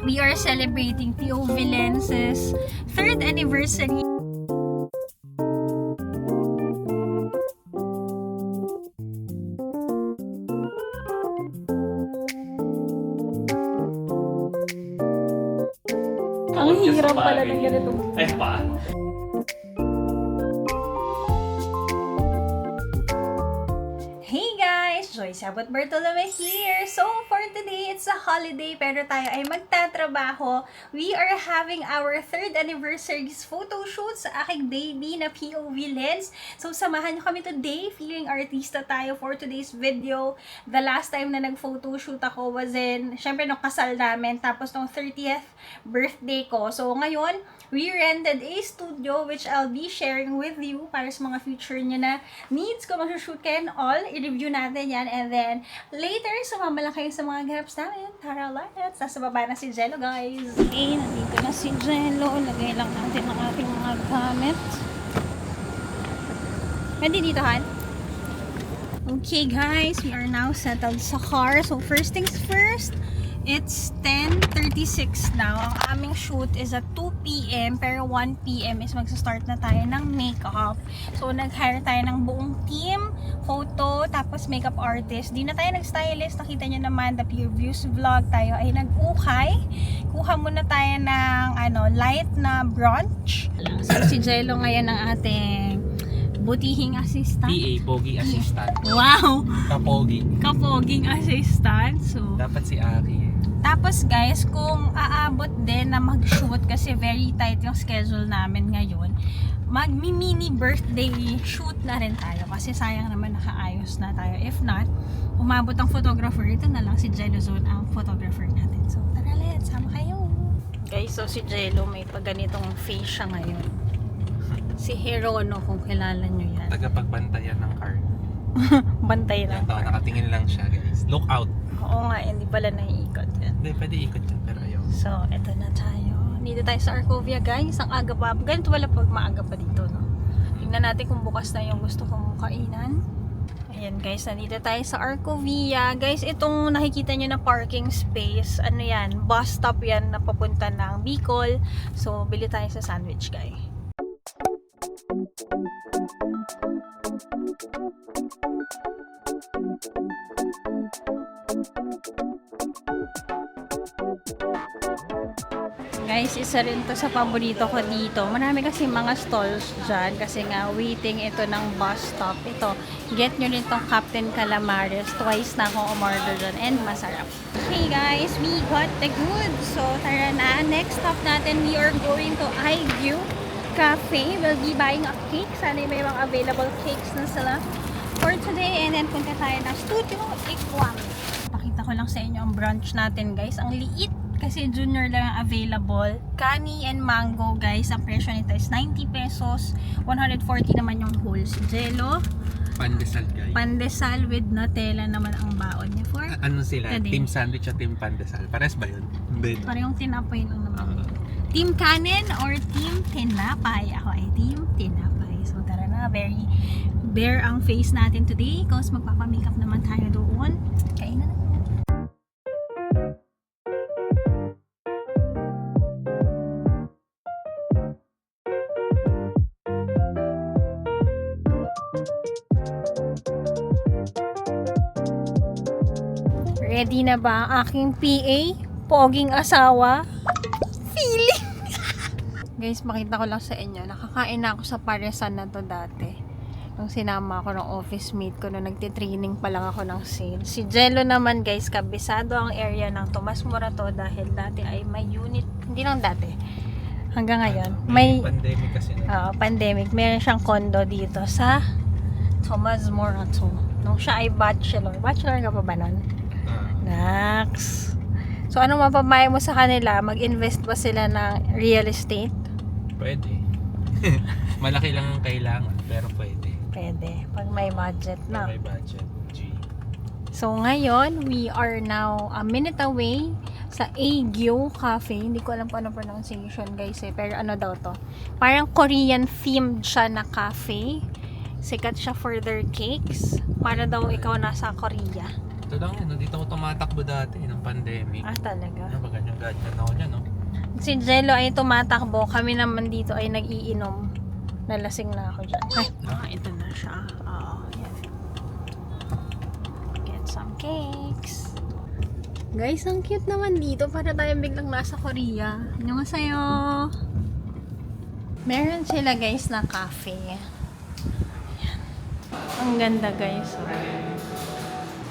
We are celebrating POV Lens's 3rd anniversary. Ang hirap pala ng ganito. Ay pa. Hey guys! Joyce Abot Bartolome here! So, for today, it's a holiday pero tayo ay magtatrabaho. We are having our 3rd anniversary photo shoot sa aking baby na POV Lens. So, samahan nyo kami today. Feeling artista tayo for today's video. The last time na nag-photo shoot ako was in, syempre, nung kasal namin. Tapos, nung 30th birthday ko. So, ngayon, we rented a studio which I'll be sharing with you para sa mga future nyo na needs ko mag-shoot kayo and all. I-review natin yan. And then, later, sumama lang kayo sa mga gaps namin. Tara, let's! Nasa baba na si Jello, guys. Okay, nandito na si Jello. Lagay lang natin ang ating mga gamit. Pwede dito, Han? Okay, guys. We are now settled sa car. So, first things first, it's 10:36 now. Ang aming shoot is at 2 p.m. pero 1 p.m. is magsa-start na tayo ng makeup. So, nag-hire tayo ng buong team, photo, tapos makeup artist. Di na tayo nag-stylist. Nakita nyo naman, the Pure Views vlog, tayo ay nag-ukay. Kuha muna tayo ng light na brunch. So, si Jello ngayon ang ating butihing assistant. PA, Pogi Assistant. Wow! Kapogi. Kapoging assistant. So, Dapat si Aki eh. tapos guys, kung aabot din na mag-shoot kasi very tight yung schedule namin ngayon, mag-mini birthday shoot na rin tayo kasi sayang naman nakaayos na tayo. If not, umabot ang photographer, ito na lang si Jello Zone ang photographer natin. So tara, let's sama kayo. Guys, so si Jello may pagganitong face siya ngayon. Si Hirono, kung kilala nyo yan. Tagapagbantayan ng car. Bantay lang. Yan, nakatingin lang siya guys. Look out. Oo nga, hindi pala naiikot yan. Hindi, pwede ikot yan pero ayaw. So, eto na tayo. Dito tayo sa Arcovia, guys. Ang aga pa. Ganito wala pag maaga pa dito, no? Tingnan natin kung bukas na yung gusto kong kainan. Ayan, guys. Nandito tayo sa Arcovia. Guys, itong nakikita nyo na parking space, ano yan? Bus stop yan na papunta ng Bicol. So, bili tayo sa sandwich, guy. Guys, isa rin to sa paborito ko dito. Marami kasi mga stalls dyan kasi nga waiting ito ng bus stop. Ito, get nyo rin tong Captain Calamares. Twice na akong umorder dyan and masarap. Okay guys, we got the goods. So tara na, next stop natin, we are going to iView Cafe. We'll be buying a cake. Sana may mga available cakes na sila for today. And then punta tayo ng Studio Iguan. Pakita ko lang sa inyo ang brunch natin guys. Ang liit. Kasi junior lang ang available. Kani and mango, guys. Ang presyo nito is 90 pesos. 140 naman yung whole. Jello. Pandesal guys. Pandesal with Nutella naman ang baon niya for Ano sila? today. Team sandwich at team pandesal. Pares ba yun? Hindi. Parang tinapay lang naman. Team kanin or team tinapay? Ako ay team tinapay. So tara na. Very bare ang face natin today. Because magpapamakeup naman tayo doon. Kain na naman. Ready na ba ang aking PA? Poging asawa? Feeling! Guys, makita ko lang sa inyo. Nakakain na ako sa paresan na to dati. Nung sinama ako ng office mate ko na nagtitraining pa lang ako ng sales. Si Jello naman guys, kabisado ang area ng Tomas Morato dahil dati ay may unit. Hindi lang dati. Hanggang ngayon. May pandemic kasi na. pandemic. Meron siyang condo dito sa Tomas Morato. Nung siya ay bachelor. Bachelor ka pa ba nun? Nax. So, anong mapamaya mo sa kanila? Mag-invest ba sila ng real estate? Pwede. Malaki lang ang kailangan, pero pwede. Pwede. Pag may budget na. May budget. G. So, ngayon, we are now a minute away sa Aegyo Cafe. Hindi ko alam kung ano pronunciation, guys. Pero ano daw to? Parang Korean themed siya na cafe. Sikat siya for their cakes. Para daw ikaw nasa Korea. Ito lang yun. Dito ako tumatakbo dati ng pandemic. Ah, talaga? Ano ba ganyan? Ganyan ako dyan, no? Si Jello ay tumatakbo. Kami naman dito ay nag-iinom. Nalasing na ako dyan. Ay, ito na siya. Yan. Get some cakes. Guys, ang cute naman dito. Para tayong biglang nasa Korea. Annyeonghaseyo. Meron sila guys na cafe. Yan. Ang ganda guys.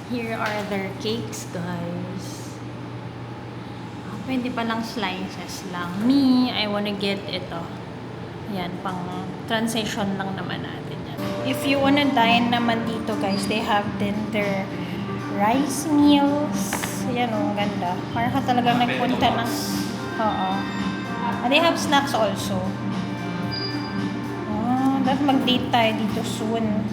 Here are their cakes guys. Pwede pa lang slices lang. Me, I wanna get ito. Yan, pang transition lang naman natin yan. If you wanna dine naman dito guys, they have then their rice meals. Yan o, ganda. Parang ka talagang nagpunta ng... Oo. And they have snacks also. Dapat mag-date tayo dito soon.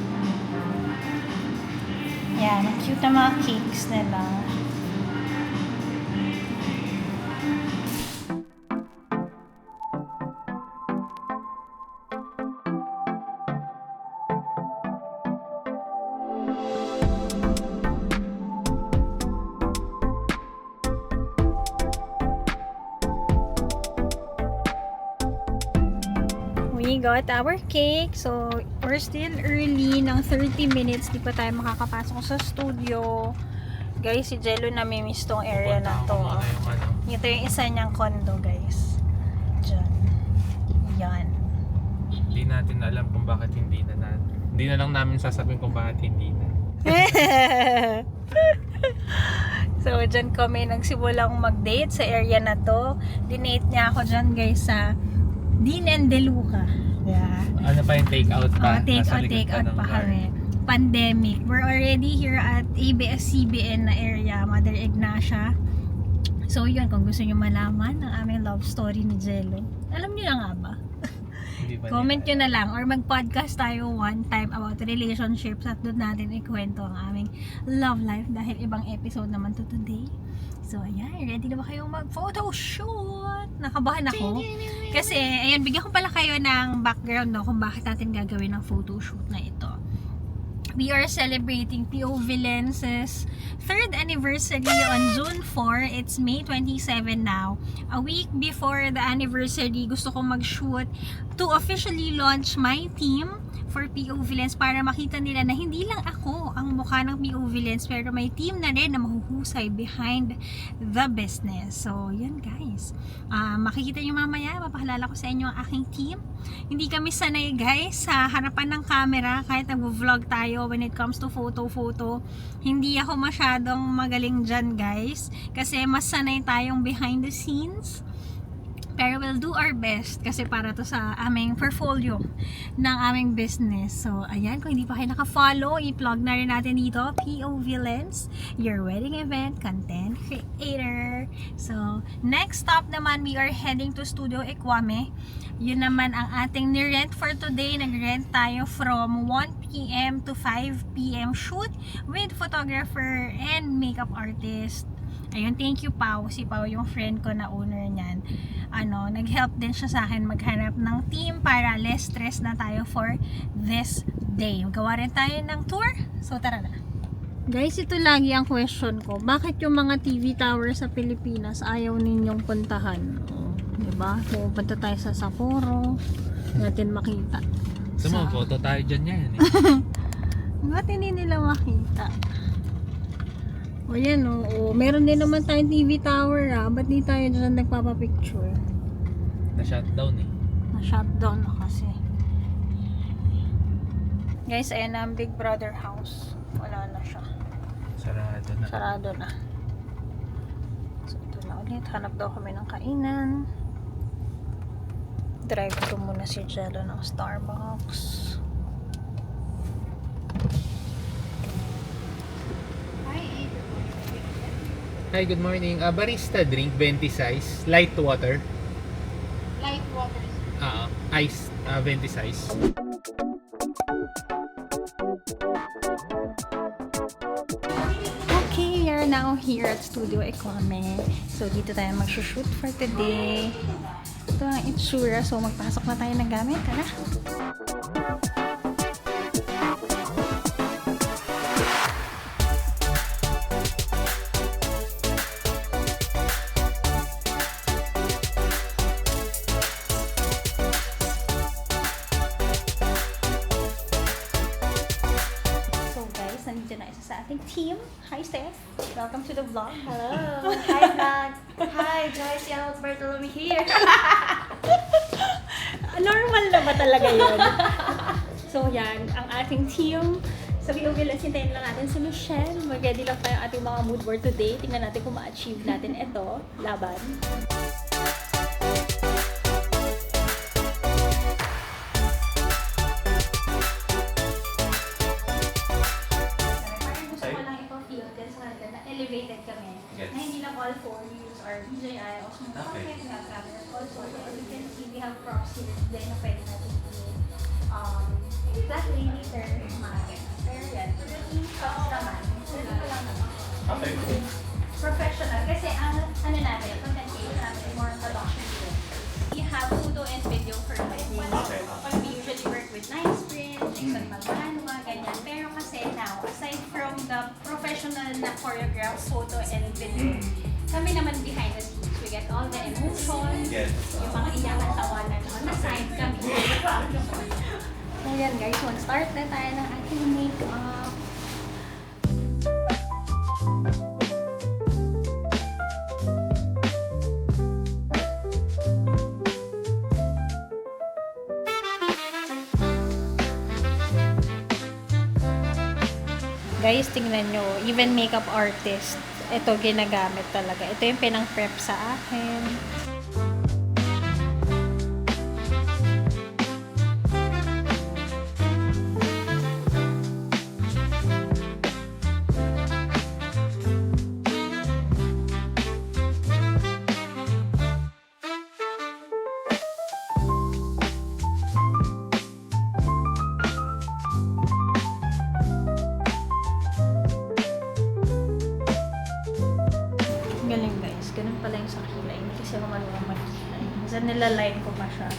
Yan, ang cute na mga cakes nila. We got our cake. So, we're still early ng 30 minutes. Di pa tayo makakapasok sa studio. Guys, si Jello namimiss tong area na to. Ito yung isa niyang condo, guys. Diyan. Yan. Hindi natin alam kung bakit hindi na. Hindi na lang namin sasabihin kung bakit hindi na. So, dyan kami nagsimulang mag-date sa area na to. Dinate niya ako dyan, guys, sa Dean and DeLuca. Yeah. Ano pa yung take-out pa? Take out pa kami. Pandemic. We're already here at ABS-CBN na area, Mother Ignacia. So, yun, kung gusto nyo malaman ang aming love story ni Jello. Alam nyo na nga ba? Comment nyo na lang or mag-podcast tayo one time about relationships at doon natin ikwento ang aming love life dahil ibang episode naman to today. So, ayan. Ready na ba kayong mag-photo shoot? Nakabahan ako. Kasi, ayan, bigyan ko pala kayo ng background no, kung bakit natin gagawin ang photo shoot na ito. We are celebrating POV Lens's 3rd anniversary on June 4. It's May 27 now. A week before the anniversary, gusto kong mag-shoot to officially launch my team for POV Lens para makita nila na hindi lang ako ang mukha ng POV Lens pero may team na rin na mahuhusay behind the business. So, yun guys. Makikita nyo mamaya, mapakalala ko sa inyo ang aking team. Hindi kami sanay guys sa harapan ng camera kahit nag-vlog tayo when it comes to photo. Hindi ako masyadong magaling dyan guys kasi mas sanay tayong behind the scenes. Pero we'll do our best kasi para to sa aming portfolio ng aming business. So, ayan, kung hindi pa kayo naka-follow, i-plug na rin natin dito, POV Lens, your wedding event content creator. So, next stop naman, we are heading to Studio Ekwame. Yun naman ang ating ni-rent for today. Nag-rent tayo from 1 p.m. to 5 p.m. shoot with photographer and makeup artist. Ayun, thank you Pao. Si Pao yung friend ko na owner niyan. Nag-help din siya sa akin maghanap ng team para less stress na tayo for this day. Magawa rin tayo ng tour. So, tara na. Guys, ito lagi ang question ko. Bakit yung mga TV tower sa Pilipinas ayaw ninyong puntahan? Diba? Pupunta tayo sa Sapporo. Natin makita. Photo tayo dyan yan eh. Ba't hindi nila makita? O yan o. Meron din naman tayong TV tower Ba't di tayo dyan nagpapapicture? Na-shutdown eh. Na-shutdown na kasi. Guys, ayan na ang Big Brother house. Wala na siya. Sarado na. So ito na ulit. Hanap daw kami ng kainan. Drive-thru muna si Jello ng Starbucks. Hi, good morning. Barista drink, 20 size. Light water. Light water. Ice, 20 size. Okay, we are now here at Studio Ekwame. So, dito tayo mag-shoot for today. Ito ang itsura. So, magpasok na tayo ng gamit. Tara! ating team. Hi, Steph. Welcome to the vlog. Hello. Hi, vlog. Hi, Joyce Yamot Bartolome here. Normal na ba talaga yun? So yan, ang ating team. Sa POV lang, sintayin lang natin si Michelle. Mag-ready lang tayo ating mga mood board today. Tingnan natin kung ma-achieve natin ito. Laban. Parang gusto ko lang ipag-feel din sa kanila na elevated kami. Yes. Na hindi lang all four use our DJI o small Okay. pocket na camera. Also, as you can see, we have props here din na pwede natin exactly later, mga ganyan. Pero yan, for the team shots naman, pwede ko lang naman. Okay. Professional. Kasi ang ano natin, content creator natin, more on production video. We have photo and video for wedding. Okay. We usually work with nice print, except magmanwa, ganyan. Pero kasi now, aside from the professional na choreograph photo and video, kami naman behind the scenes. We get all the emotions, Yes. yung mga iyakan, tawanan, on the side kami. So yan guys, mag-start na tayo ng ating makeup. Guys, tingnan nyo, even makeup artist, ito ginagamit talaga. Ito yung pinang-prep sa akin. Galing guys, ganun pala yung sa kilay. Hindi kasi ako marunong magkilay. Minsan nilaline ko pa siya.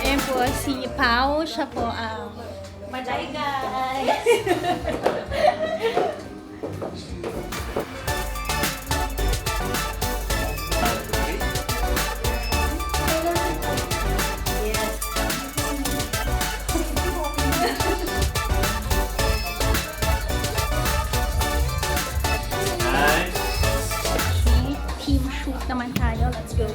Ayan po si Pao. Siya po ang Maday guys! Nice. Okay, team shoot naman tayo. Let's go!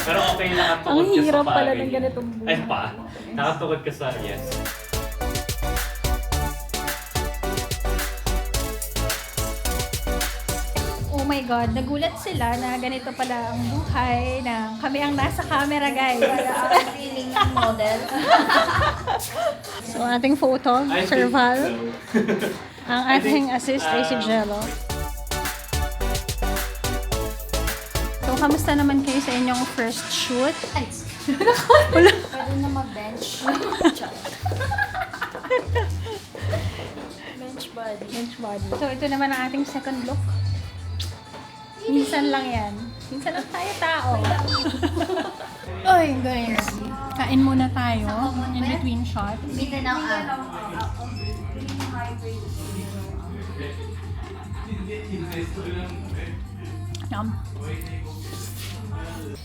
Pero okay, nakatukod Ang ka sa hirap pala paa, ng ganyan. ganitong buhay. Ay, pa. Nakatukod ka sa, yes. Oh my God, nagulat sila na ganito pala ang buhay na kami ang nasa camera, guys. Ang feeling ng model. So, ating photo, Sir Val. Ang ating assist ay si Jello. So, kamusta naman kayo sa inyong first shoot? Pwede na mag-bench. Bench body. Bench body. So, ito naman ang ating second look. Minsan lang yan. Minsan lang tayo tao. Oy, guys. Kain muna tayo in between shots. Bitin ang Yum.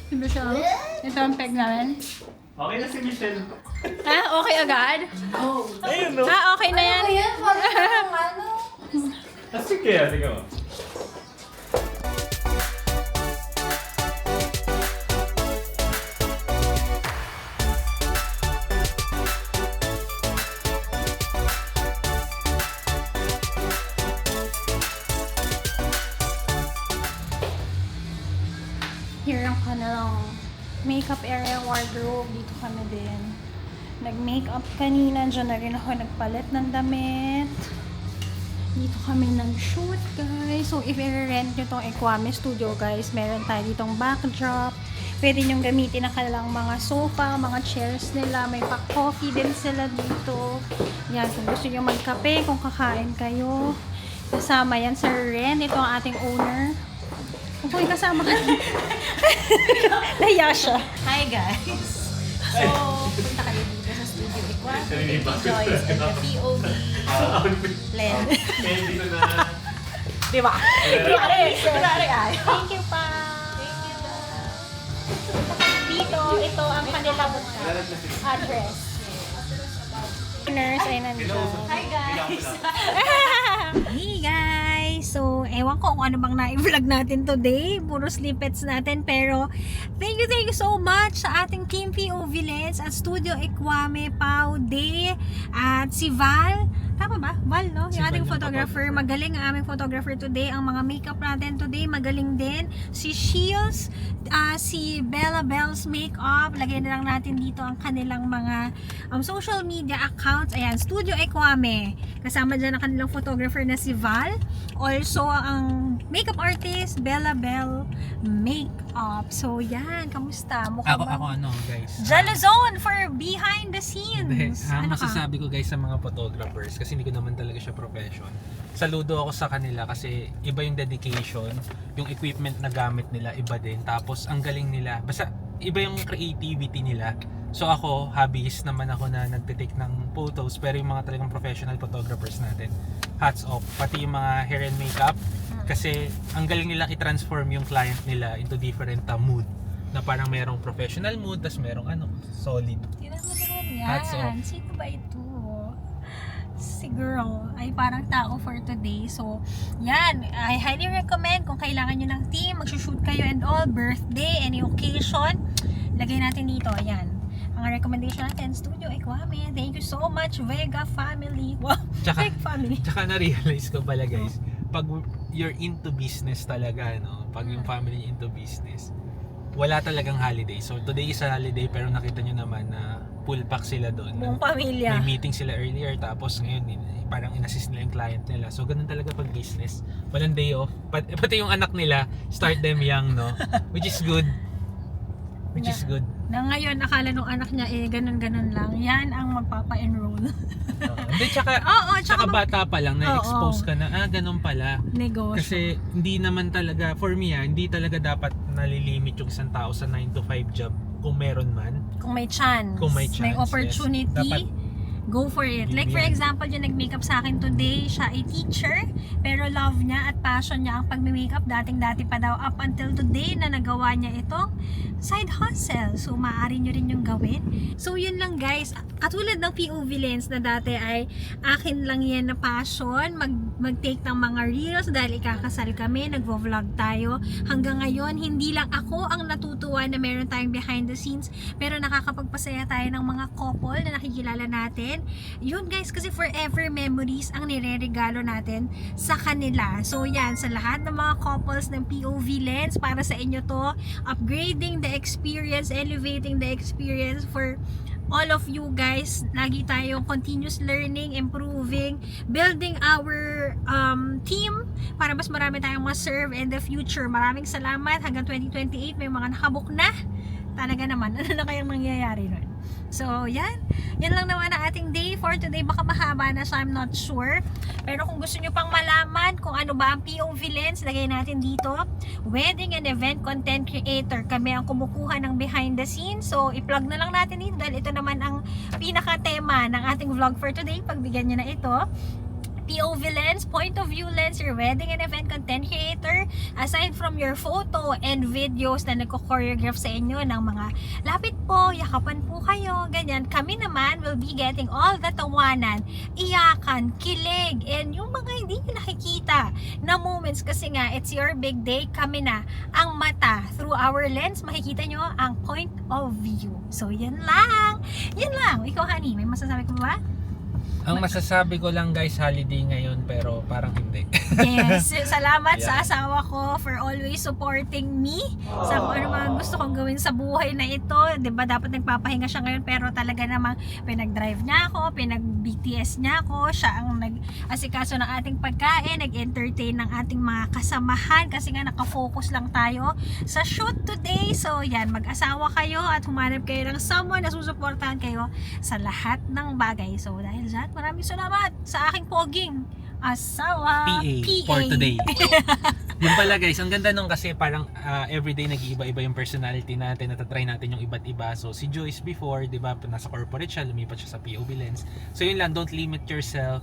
Diba siya? Ito ang peg namin. Okay na si Michelle. Ah, okay agad? Ayun, no? Ah, okay na yan. Ayan, parang ano. Asik kaya, tingnan mo. Here ang kanilang makeup area, wardrobe. Dito kami din. Nag-makeup kanina. Diyan na rin ako nagpalit ng damit. Dito kami nag-shoot, guys. So, if i-rent nyo tong Equame Studio, guys, meron tayo ditong backdrop. Pwede nyong gamitin ang kanilang mga sofa, mga chairs nila. May pa-coffee din sila dito. Yan, kung gusto nyo magkape, kung kakain kayo. Kasama yan sa rent. Ito ang ating owner. Kung kasama ka. Nahiya siya. Hi guys! So, punta kami dito sa Studio Equame with Joyce and the POV Len. Kaya dito na. Di ba? Thank you pa. Dito, ito ang kanilang address. Nurse ay nandiyan. Hi guys! Hey guys! So, ewan ko kung ano bang na-vlog natin today. Puro snippets natin. Pero, thank you so much sa ating Team POV Lens at Studio Equame, Pau, Day, at si Val. Tama ba? Val, no? Si Yung ating Val yung photographer. Magaling ang aming photographer today. Ang mga makeup natin today, magaling din. Si Shields, si Bella Bells Makeup. Lagay na lang natin dito ang kanilang mga social media accounts. Ayan, Studio Equame. Kasama dyan ang kanilang photographer na si Val. Also, ang makeup artist, Bella Bell Makeup. So, yan. Kamusta? Mukha Ako bang ano, guys. Jello Zone for behind the scenes. Ang Ano ka? masasabi ko guys sa mga photographers, kasi hindi ko naman talaga siya profession. Saludo ako sa kanila kasi iba yung dedication, yung equipment na gamit nila iba din. Tapos ang galing nila, basta iba yung creativity nila. So ako, hobbyist naman ako na nagtitake ng photos, pero yung mga talagang professional photographers natin, hats off. Pati yung mga hair and makeup, kasi ang galing nilang i-transform yung client nila into different mood. Na parang merong professional mood, tas merong solid. Tignan mo naman yan. Hats off. Sino ba ito? Si girl ay parang tao for today. So, yan. I highly recommend kung kailangan nyo ng team, magsushoot kayo and all, birthday, any occasion, lagay natin dito. Yan. Ang recommendation natin, Studio Equame. Thank you so much, Vega family. Wow, Tsaka- Vega family. Tsaka na-realize ko pala guys, pag you're into business talaga, no? Pag yung family into business, wala talagang holiday. So today is a holiday pero nakita nyo naman na full pack sila doon. Buong pamilya. May meeting sila earlier tapos ngayon parang in-assist nila yung client nila. So ganun talaga pag business. Walang day off. Pati yung anak nila, start them young, no? Which is good. Which is good. Na ngayon, akala nung anak niya, ganun-ganun lang. Yan ang magpapa-enroll. Hindi, tsaka tsaka bata pa lang, na-expose Oo. ka na, ganun pala. Negosyo. Kasi hindi naman talaga, for me hindi talaga dapat nalilimit yung isang tao sa 9 to 5 job kung meron man. Kung may chance, Kung may chance, yes. opportunity, Dapat go for it. Like for yan. example, yung nag-makeup sa akin today, siya ay teacher, pero love niya at passion niya ang pag-makeup. Dating-dati pa daw, up until today na nagawa niya itong side hustle. So, maaari nyo rin yung gawin. So, yun lang guys. Katulad ng POV Lens na dati ay akin lang yan na passion, mag-take ng mga reels dahil ikakasal kami, nagvo-vlog tayo. Hanggang ngayon, hindi lang ako ang natutuwa na meron tayong behind the scenes, pero nakakapagpasaya tayo ng mga couple na nakikilala natin. natin. Yun guys, kasi forever memories ang nire-regalo natin sa kanila. So yan, sa lahat ng mga couples ng POV Lens, para sa inyo to, upgrading the experience, elevating the experience for all of you guys. Lagi tayong continuous learning, improving, building our team para mas marami tayong ma-serve in the future. Maraming salamat. Hanggang 2028 may mga nakabook na. Talaga naman, ano na kayang nangyayari nun? So, yan lang naman ang ating day for today. Baka mahaba na, so I'm not sure. Pero kung gusto nyo pang malaman kung ano ba ang POV Lens, lagay natin dito. Wedding and event content creator. Kami ang kumukuha ng behind the scenes. So, i-plug na lang natin dito dahil ito naman ang pinaka-tema ng ating vlog for today. Pagbigyan nyo na ito. POV Lens, point of view lens, your wedding and event content creator. Aside from your photo and videos na nagko-choreograph sa inyo ng mga lapit po, yakapan po kayo, ganyan. Kami naman will be getting all the tawanan, iyakan, kilig, and yung mga hindi nyo nakikita na moments kasi nga, it's your big day, kami na ang mata. Through our lens, makikita nyo ang point of view. So, yan lang. Yan lang. Ikaw, honey, may masasabi ko ba? Ang masasabi ko lang guys, holiday ngayon pero parang hindi. Yes, salamat Yeah. sa asawa ko for always supporting me sa kung ano mga gusto kong gawin sa buhay na ito. 'Di ba dapat nagpapahinga siya ngayon pero talaga namang pinag-drive niya ako, pinag-BTS niya ako, siya ang nag-asikaso ng ating pagkain, nag-entertain ng ating mga kasamahan kasi nga nakafocus lang tayo sa shoot today. So yan, mag-asawa kayo at humanap kayo ng someone na susuportahan kayo sa lahat ng bagay. So dahil dyan, maraming salamat sa aking poging asawa. PA for today. Yung pala guys, ang ganda nung kasi parang everyday nag-iiba-iba yung personality natin, natatry natin yung iba't iba. So si Joyce before, di ba, nasa corporate siya, lumipat siya sa POV Lens. So yun lang, don't limit yourself.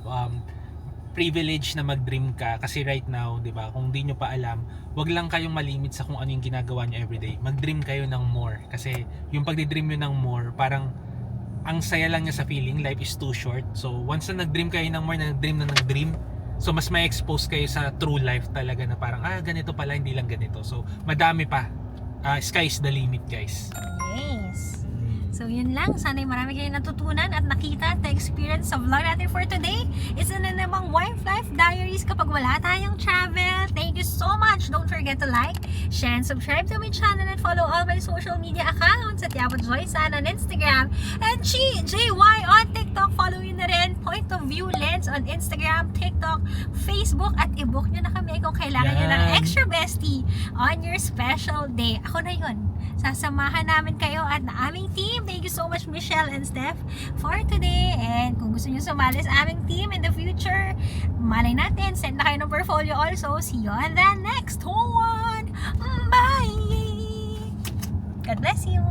Privilege na mag-dream ka kasi right now, di ba, kung di nyo pa alam, wag lang kayong malimit sa kung ano yung ginagawa nyo everyday. Mag-dream kayo ng more kasi yung pagdi-dream nyo ng more, parang ang saya lang niya sa feeling, life is too short. So once na nag-dream kayo ng more, na nag-dream, so mas may expose kayo sa true life talaga na parang ganito pala, hindi lang ganito. So madami pa. Sky's the limit guys. Yes. So yun lang, sana'y marami kayong natutunan at nakita at na-experience sa vlog natin for today. Isa na namang Wife Life Diaries kapag wala tayong travel. Thank you so much. Don't forget to like, share, and subscribe to my channel and follow all my social media accounts at Yabot Joysan on Instagram and JY on TikTok. Follow yun na rin, Point of View Lens on Instagram, TikTok, Facebook at i-book nyo na kami kung kailangan nyo ng Yan. extra bestie on your special day. Ako na yun. Sasamahan namin kayo at na aming team. Thank you so much Michelle and Steph for today. And kung gusto nyo sumali sa aming team in the future, malay natin, send na kayo ng portfolio also. See you on the next one. Bye! God bless you!